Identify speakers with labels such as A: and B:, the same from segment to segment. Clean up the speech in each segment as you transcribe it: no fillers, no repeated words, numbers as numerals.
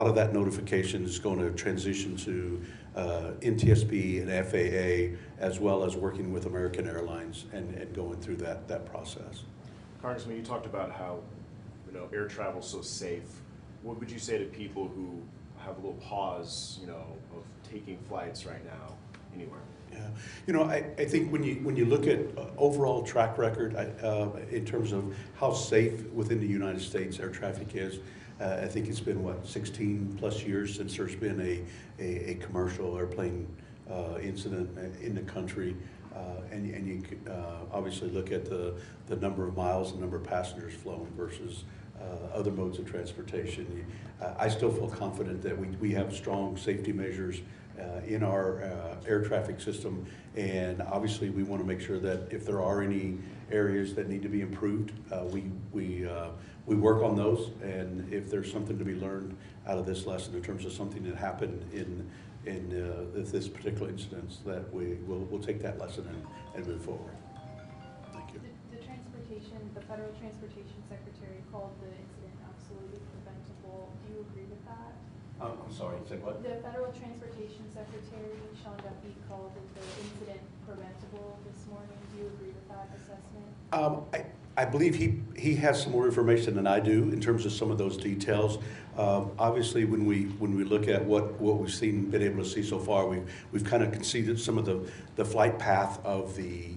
A: lot of that notification is going to transition to NTSB and FAA, as well as working with American Airlines and going through that process.
B: Congressman, you talked about how air travel is so safe. What would you say to people who have a little pause, of taking flights right now anywhere?
A: Yeah, I think when you look at overall track record in terms of how safe within the United States air traffic is, I think it's been 16 plus years since there's been a commercial airplane incident in the country, and you obviously look at the number of miles and number of passengers flown versus other modes of transportation. I still feel confident that we have strong safety measures in our air traffic system, and obviously we want to make sure that if there are any areas that need to be improved, we work on those, and if there's something to be learned out of this lesson in terms of something that happened in this particular instance, that we'll take that lesson and move forward. Thank you.
C: The Federal Transportation Secretary called the incident absolutely preventable. Do you agree with that?
A: I'm sorry, say what?
C: The Federal Transportation Secretary, Sean Duffy, called the incident preventable this morning. Do you agree with that assessment?
A: I believe he has some more information than I do in terms of some of those details. Obviously, when we look at what we've been able to see so far, we've kind of conceded some of the flight path of the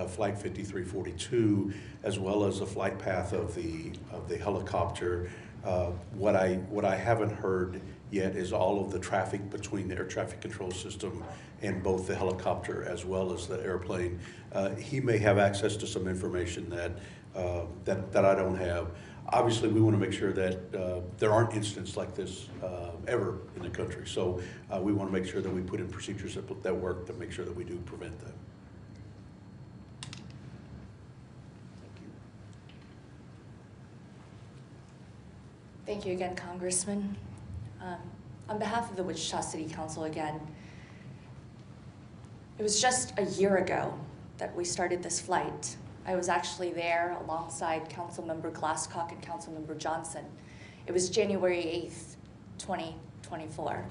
A: Flight 5342, as well as the flight path of the helicopter. What I haven't heard yet is all of the traffic between the air traffic control system and both the helicopter as well as the airplane. He may have access to some information that I don't have. Obviously, we want to make sure that there aren't incidents like this ever in the country. So we want to make sure that we put in procedures that work to make sure that we do prevent them.
D: Thank you again, Congressman. On behalf of the Wichita City Council again, it was just a year ago that we started this flight. I was actually there alongside Councilmember Glasscock and Councilmember Johnson. It was January 8th, 2024.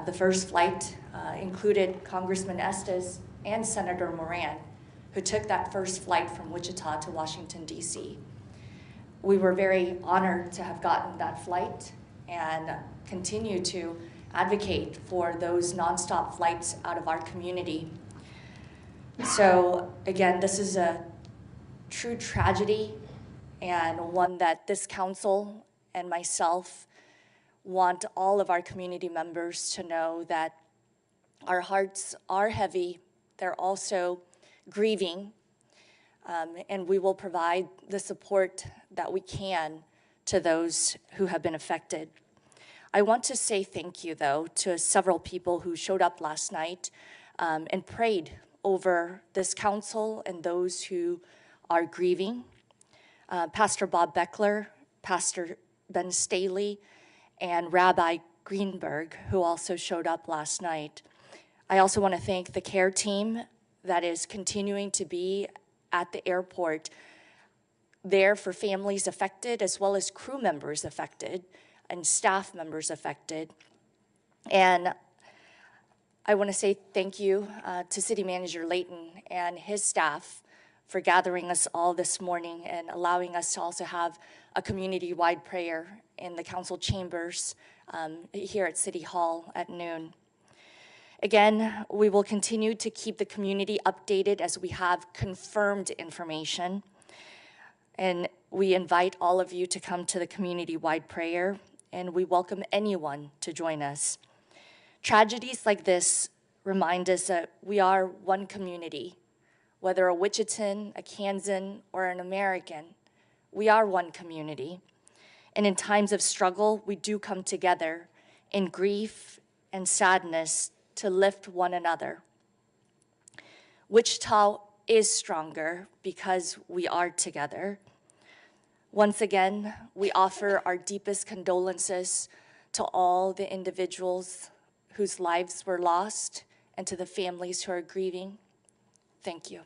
D: The first flight included Congressman Estes and Senator Moran, who took that first flight from Wichita to Washington, D.C. We were very honored to have gotten that flight and continue to advocate for those nonstop flights out of our community. So again, this is a true tragedy, and one that this council and myself want all of our community members to know that our hearts are heavy. They're also grieving. And we will provide the support that we can to those who have been affected. I want to say thank you, though, to several people who showed up last night and prayed over this council and those who are grieving. Pastor Bob Beckler, Pastor Ben Staley, and Rabbi Greenberg, who also showed up last night. I also want to thank the care team that is continuing to be at the airport, there for families affected, as well as crew members affected and staff members affected. And I want to say thank you to City Manager Layton and his staff for gathering us all this morning and allowing us to also have a community-wide prayer in the council chambers here at City Hall at noon. Again, we will continue to keep the community updated as we have confirmed information. And we invite all of you to come to the community-wide prayer, and we welcome anyone to join us. Tragedies like this remind us that we are one community. Whether a Wichitan, a Kansan, or an American, we are one community. And in times of struggle, we do come together in grief and sadness to lift one another. Wichita is stronger because we are together. Once again, we offer our deepest condolences to all the individuals whose lives were lost and to the families who are grieving. Thank you.